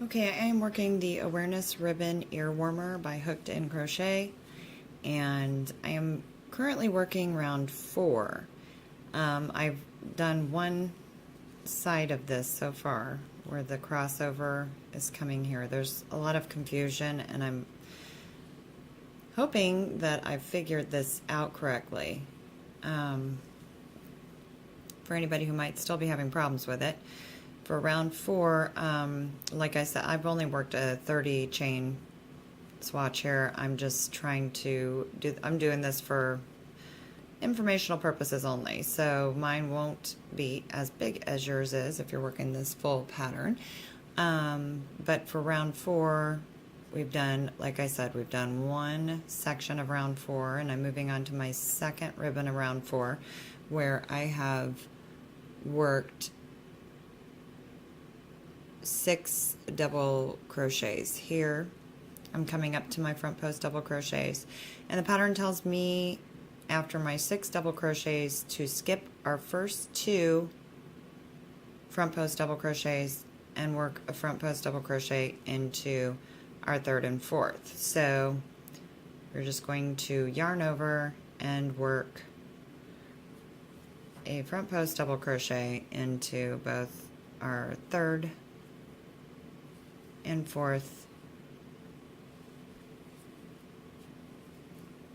Okay, I am working the Awareness Ribbon Ear Warmer by Hooked In Crochet, and I am currently working round 4. I've done one side of this so far, where the crossover is coming here. There's a lot of confusion, and I'm hoping that I've figured this out correctly. For anybody who might still be having problems with it. For round 4, like I said, I've only worked a 30 chain swatch here. I'm just trying to I'm doing this for informational purposes only. So mine won't be as big as yours is if you're working this full pattern. But for round 4, we've done, like I said, we've done one section of round 4, and I'm moving on to my second ribbon of round 4, where I have worked 6 double crochets. Here I'm coming up to my front post double crochets, and the pattern tells me after my 6 double crochets to skip our first 2 front post double crochets and work a front post double crochet into our 3rd and 4th. So we're just going to yarn over and work a front post double crochet into both our 3rd and 4th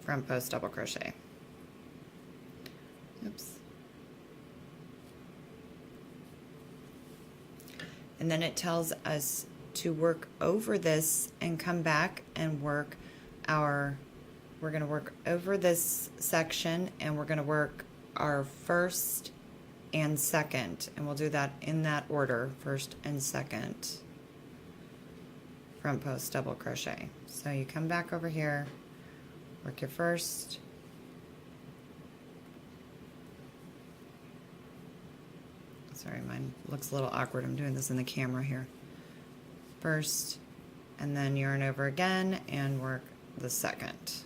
front post double crochet. Oops. And then it tells us to work over this and come back and work we're going to work over this section, and we're going to work our 1st and 2nd, and we'll do that in that order, 1st and 2nd front post double crochet. So you come back over here, work your 1st, sorry, mine looks a little awkward, I'm doing this in the camera here, 1st, and then yarn over again and work the 2nd.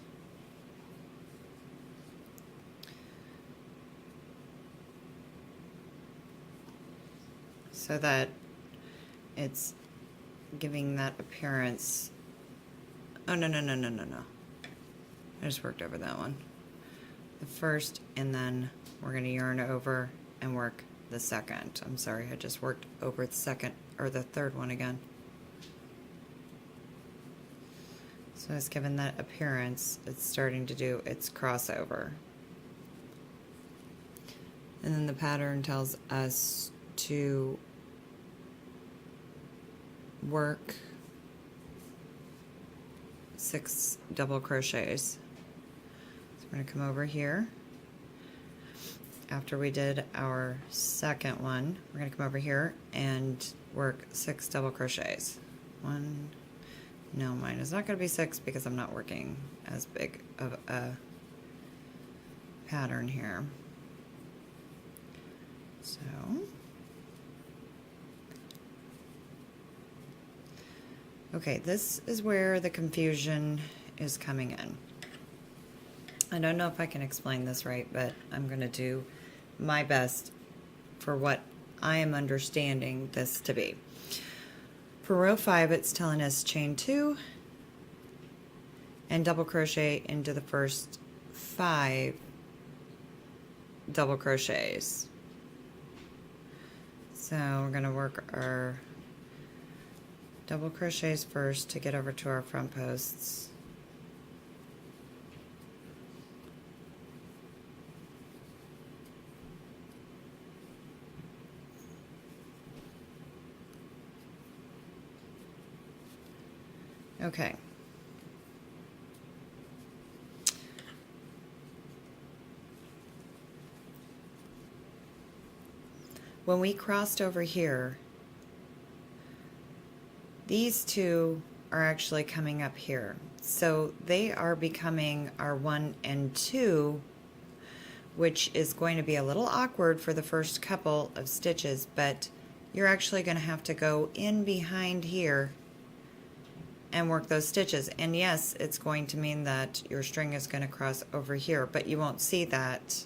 So that it's giving that appearance. Oh, no. I just worked over that one. The 1st, and then we're going to yarn over and work the 2nd. I'm sorry, I just worked over the 2nd, or the 3rd one again. So it's given that appearance. It's starting to do its crossover. And then the pattern tells us to work 6 double crochets. So we're going to come over here. After we did our 2nd one, we're going to come over here and work 6 double crochets. 1, no, mine is not going to be 6 because I'm not working as big of a pattern here. So okay, this is where the confusion is coming in. I don't know if I can explain this right, but I'm going to do my best for what I am understanding this to be. For row 5, it's telling us chain 2 and double crochet into the first 5 double crochets. So we're going to work our double crochets first to get over to our front posts. Okay. When we crossed over here, these 2 are actually coming up here. So they are becoming our 1 and 2, which is going to be a little awkward for the first couple of stitches, but you're actually going to have to go in behind here and work those stitches. And yes, it's going to mean that your string is going to cross over here, but you won't see that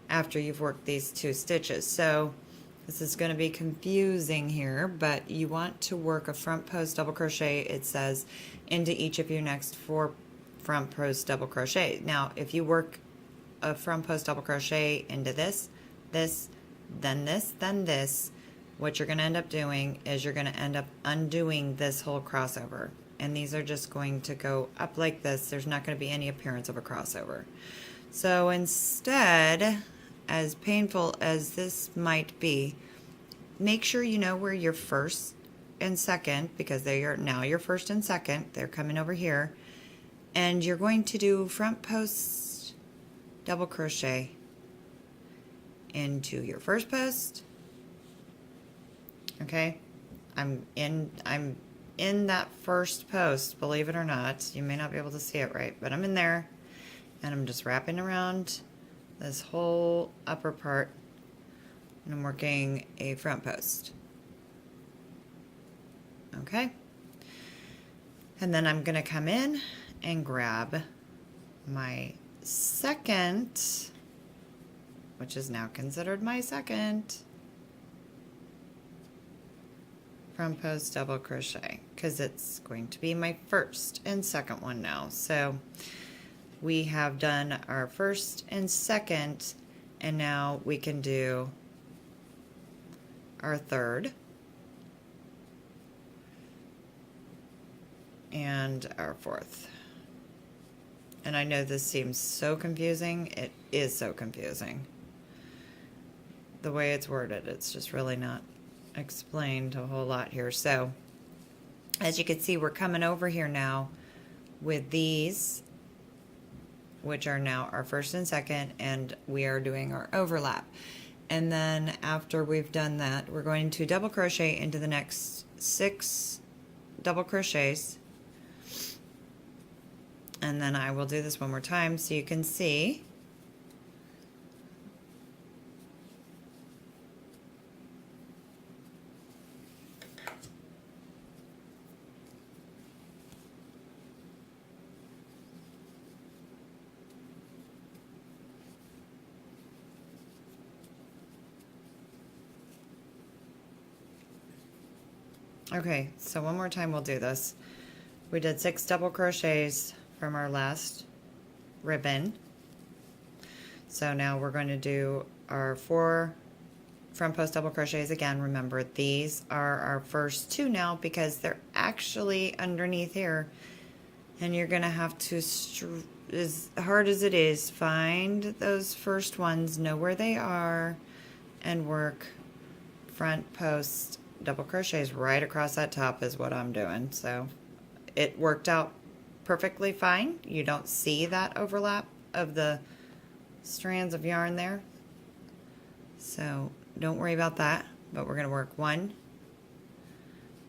after you've worked these 2 stitches. So This is going to be confusing here, but you want to work a front post double crochet, it says, into each of your next 4 front post double crochet. Now, if you work a front post double crochet into this, then this, what you're going to end up doing is you're going to end up undoing this whole crossover. And these are just going to go up like this. There's not going to be any appearance of a crossover. So instead, as painful as this might be, make sure you know where your first and second, because they are now your first and second, they're coming over here, and you're going to do front post double crochet into your first post. Okay, I'm in that first post, believe it or not. You may not be able to see it right, but I'm in there, and I'm just wrapping around this whole upper part, and I'm working a front post. Okay, and then I'm gonna come in and grab my second, which is now considered my second front post double crochet, because it's going to be my first and second one now. So we have done our first and second, and now we can do our third and our fourth. And I know this seems so confusing. It is so confusing. The way it's worded, it's just really not explained a whole lot here. So as you can see, we're coming over here now with these, which are now our first and second, and we are doing our overlap. And then after we've done that, we're going to double crochet into the next 6 double crochets. And then I will do this one more time so you can see. Okay, so one more time we'll do this. We did 6 double crochets from our last ribbon. So now we're going to do our 4 front post double crochets again. Remember, these are our first 2 now because they're actually underneath here. And you're going to have to, as hard as it is, find those first ones, know where they are, and work front post double crochets right across that top is what I'm doing. So it worked out perfectly fine. You don't see that overlap of the strands of yarn there. So don't worry about that, but we're going to work 1,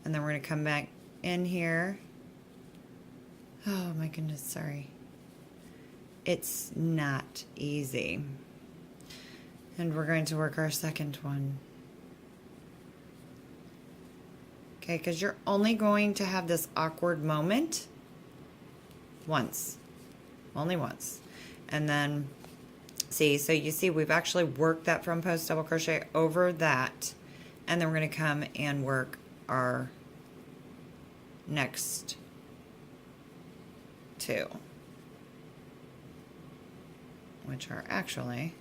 and then we're going to come back in here. Oh my goodness, sorry. It's not easy. And we're going to work our second one. Okay, because you're only going to have this awkward moment once. Only once. And then, see, so you see we've actually worked that front post double crochet over that. And then we're going to come and work our next 2. Which are actually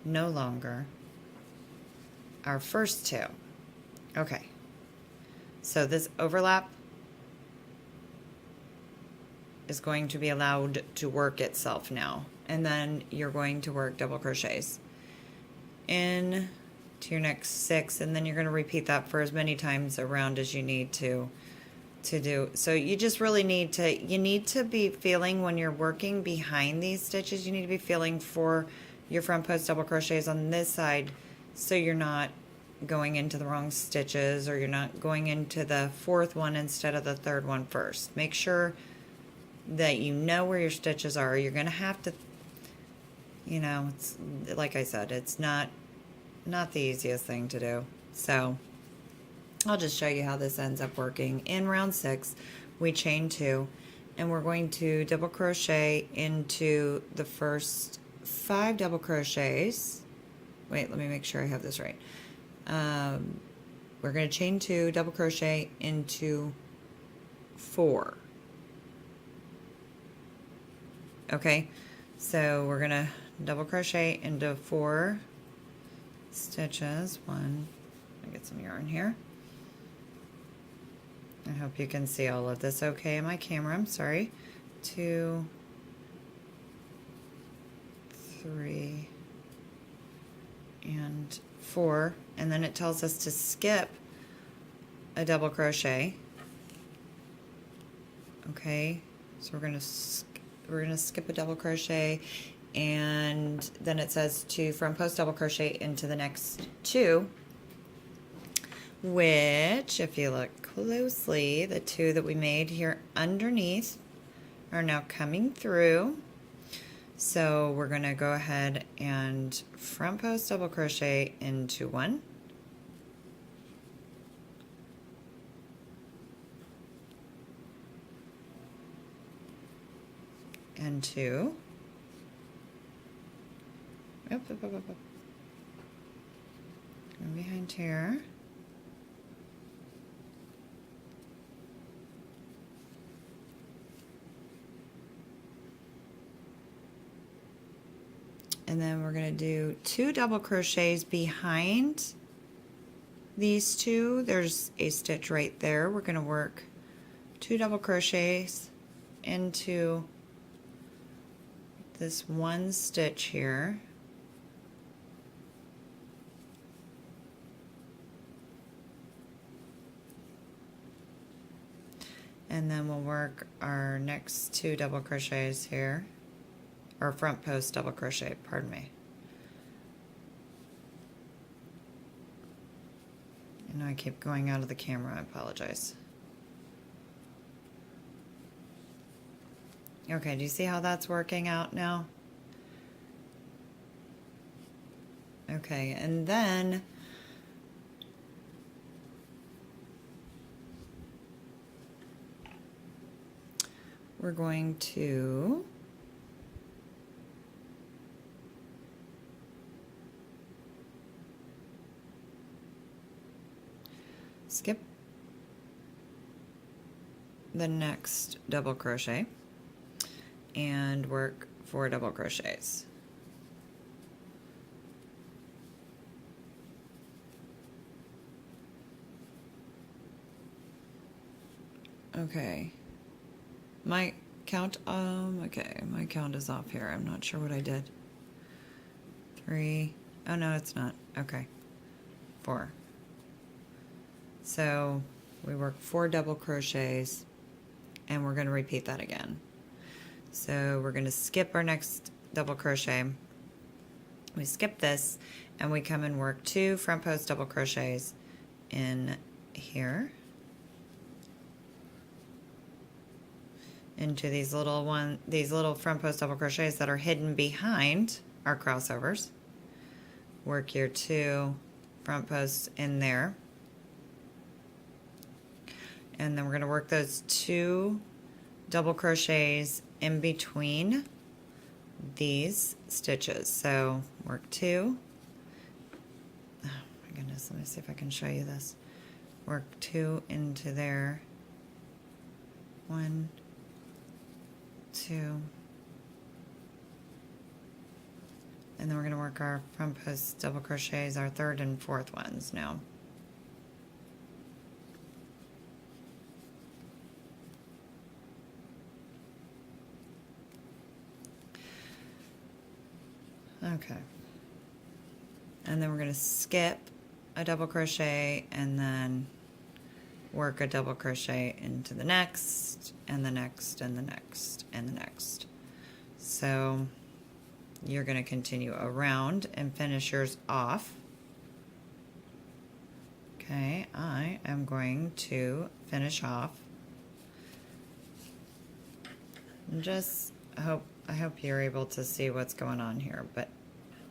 no longer our first 2. Okay, so this overlap is going to be allowed to work itself now, and then you're going to work double crochets in to your next 6, and then you're going to repeat that for as many times around as you need to do. So you just really need to be feeling when you're working behind these stitches. You need to be feeling for your front post double crochets on this side, so you're not going into the wrong stitches, or you're not going into the 4th one instead of the 3rd one first. Make sure that you know where your stitches are. You're going to have to, you know, it's like I said, it's not the easiest thing to do. So I'll just show you how this ends up working. In round 6, we chain 2, and we're going to double crochet into the first 5 double crochets. Wait, let me make sure I have this right. We're going to chain 2, double crochet into 4. Okay, so we're going to double crochet into 4 stitches. One, let me get some yarn here. I hope you can see all of this okay in my camera. I'm sorry. 2, 3, and 4, and then it tells us to skip a double crochet. Okay, so we're gonna skip a double crochet, and then it says to front post double crochet into the next 2, which, if you look closely, the 2 that we made here underneath are now coming through. So we're going to go ahead and front post double crochet into 1, and 2, up, and behind here, and then we're going to do 2 double crochets behind these 2. There's a stitch right there. We're going to work 2 double crochets into this 1 stitch here. And then we'll work our next 2 double crochets here, or front post double crochet, pardon me. I know I keep going out of the camera, I apologize. Okay, do you see how that's working out now? Okay, and then we're going to skip the next double crochet and work 4 double crochets. Okay, my count, okay, my count is off here. I'm not sure what I did. 3, oh no, it's not. Okay, 4. So we work 4 double crochets, and we're going to repeat that again. So we're going to skip our next double crochet. We skip this, and we come and work 2 front post double crochets in here into these little front post double crochets that are hidden behind our crossovers. Work your 2 front posts in there. And then we're going to work those 2 double crochets in between these stitches. So work 2. Oh my goodness, let me see if I can show you this. Work 2 into there. 1, 2. And then we're going to work our front post double crochets, our 3rd and 4th ones now. Okay, and then we're going to skip a double crochet and then work a double crochet into the next and the next and the next and the next. So you're going to continue around and finish yours off. Okay, I am going to finish off. I hope you're able to see what's going on here, but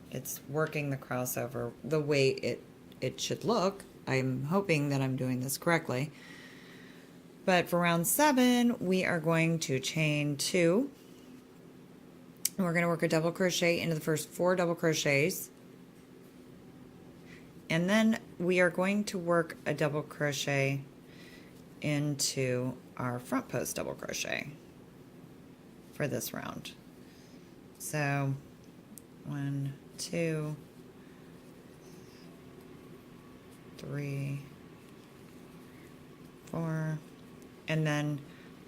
it's working the crossover the way it should look. I'm hoping that I'm doing this correctly. But for round 7, we are going to chain 2. And we're going to work a double crochet into the first 4 double crochets. And then we are going to work a double crochet into our front post double crochet for this round. So 1, 2, 3, 4, and then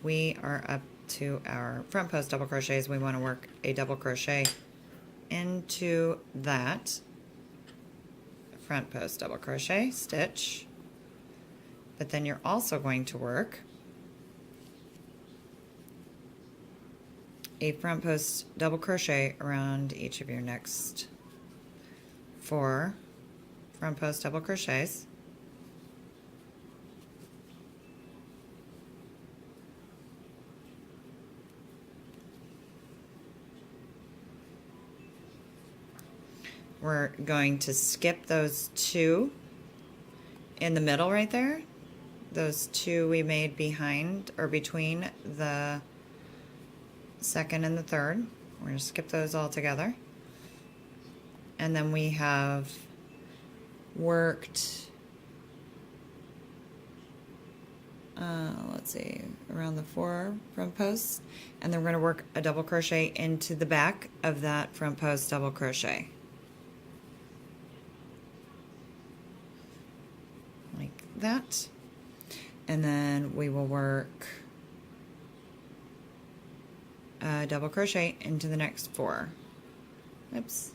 we are up to our front post double crochets. We want to work a double crochet into that front post double crochet stitch, but then you're also going to work a front post double crochet around each of your next 4 front post double crochets. We're going to skip those 2 in the middle right there. Those 2 we made behind or between the second and the third. We're going to skip those all together. And then we have worked, let's see, around the 4 front posts. And then we're going to work a double crochet into the back of that front post double crochet. Like that. And then we will work a double crochet into the next 4. Oops.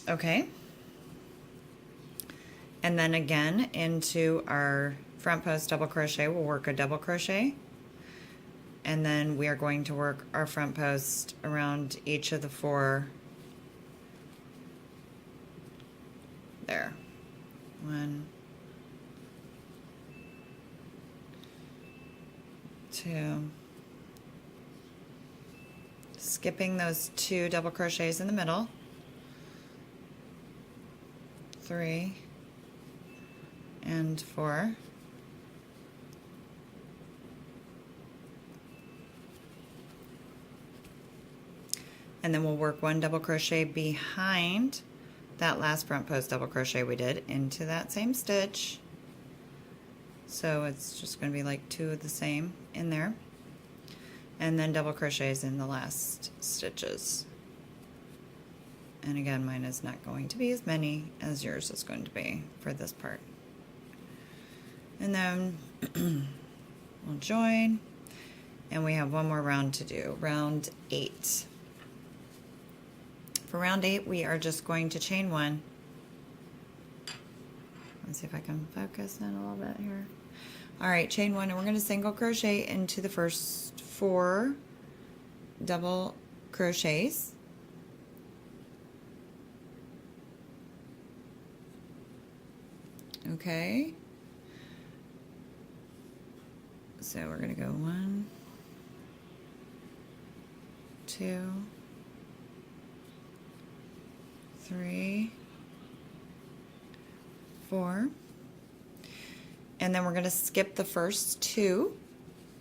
Okay. And then again into our front post double crochet, we'll work a double crochet. And then we are going to work our front post around each of the 4 there. 1, 2. Skipping those 2 double crochets in the middle. 3 and 4. And then we'll work 1 double crochet behind that last front post double crochet we did into that same stitch. So it's just going to be like 2 of the same in there. And then double crochets in the last stitches. And again, mine is not going to be as many as yours is going to be for this part. And then we'll join, and we have 1 more round to do, round 8. For round 8, we are just going to chain 1. Let's see if I can focus in a little bit here. All right, chain 1, and we're going to single crochet into the first 4 double crochets. Okay, so we're going to go 1, 2, 3, 4, and then we're going to skip the first 2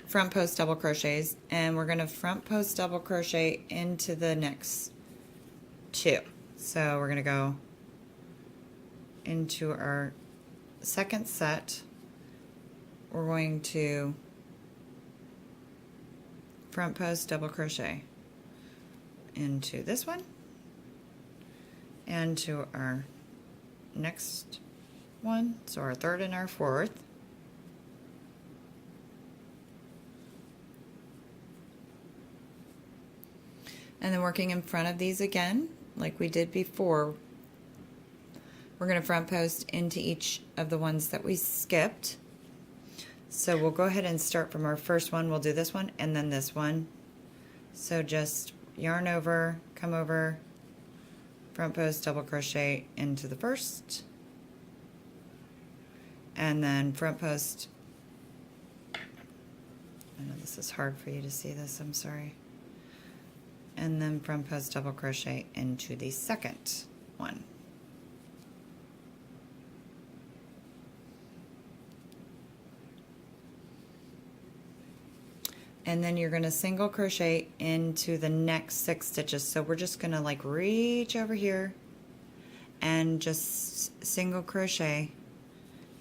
front post double crochets, and we're going to front post double crochet into the next 2. So we're going to go into our second set. We're going to front post double crochet into this one and to our next one, so our third and our fourth. And then working in front of these again, like we did before, we're going to front post into each of the ones that we skipped. So we'll go ahead and start from our first one. We'll do this one and then this one. So just yarn over, come over, front post double crochet into the first, and then front post. I know this is hard for you to see this, I'm sorry. And then front post double crochet into the second one. And then you're going to single crochet into the next 6 stitches. So we're just going to like reach over here and just single crochet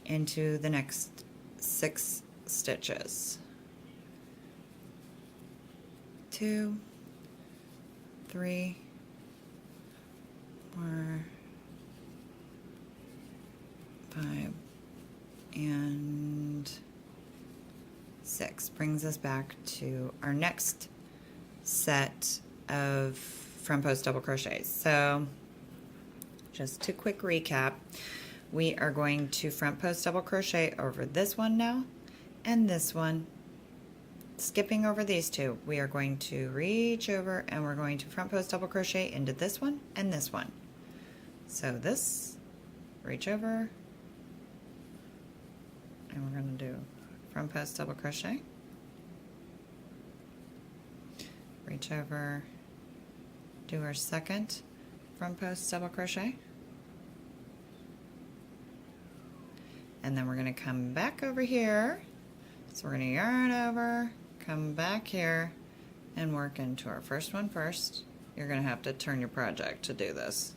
into the next 6 stitches. 2, 3, 4, 5, and 6 brings us back to our next set of front post double crochets. So just to quick recap, we are going to front post double crochet over this one now and this one. Skipping over these two, we are going to reach over and we're going to front post double crochet into this one and this one. So this, reach over, and we're going to do front post double crochet, reach over, do our second front post double crochet, and then we're going to come back over here. So we're going to yarn over, come back here, and work into our first one first. You're going to have to turn your project to do this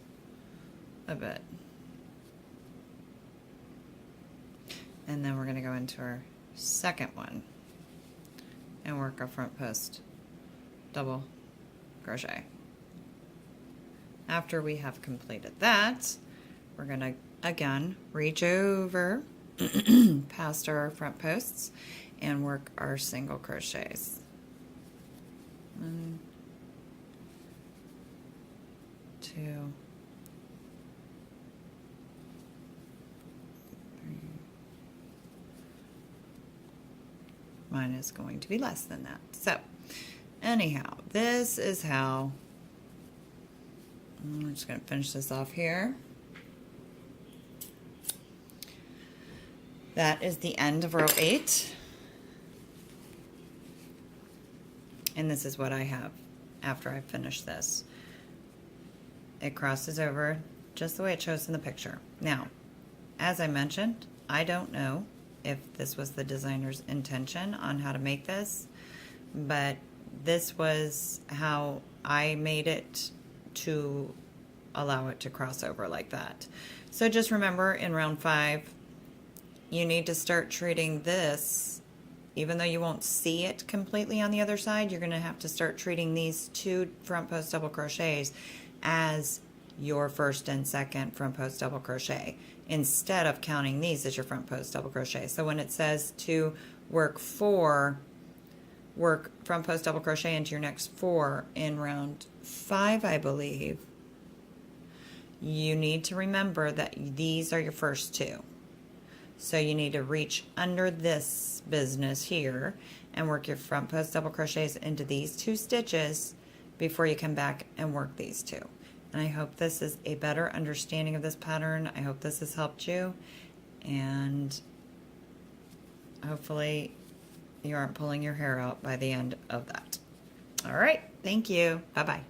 a bit. And then we're going to go into our second one and work our front post double crochet. After we have completed that, we're going to again reach over past our front posts and work our single crochets. 1, 2, 3, mine is going to be less than that. So anyhow, this is how I'm just going to finish this off here. That is the end of row 8. And this is what I have after I finish this. It crosses over just the way it shows in the picture. Now, as I mentioned, I don't know if this was the designer's intention on how to make this, but this was how I made it to allow it to cross over like that. So just remember, in round 5, you need to start treating this, even though you won't see it completely on the other side, you're going to have to start treating these 2 front post double crochets as your first and second front post double crochet, instead of counting these as your front post double crochet. So when it says to work front post double crochet into your next 4 in round 5, I believe, you need to remember that these are your first 2. So you need to reach under this business here and work your front post double crochets into these 2 stitches before you come back and work these 2. And I hope this is a better understanding of this pattern. I hope this has helped you, and hopefully you aren't pulling your hair out by the end of that. All right, thank you. Bye-bye.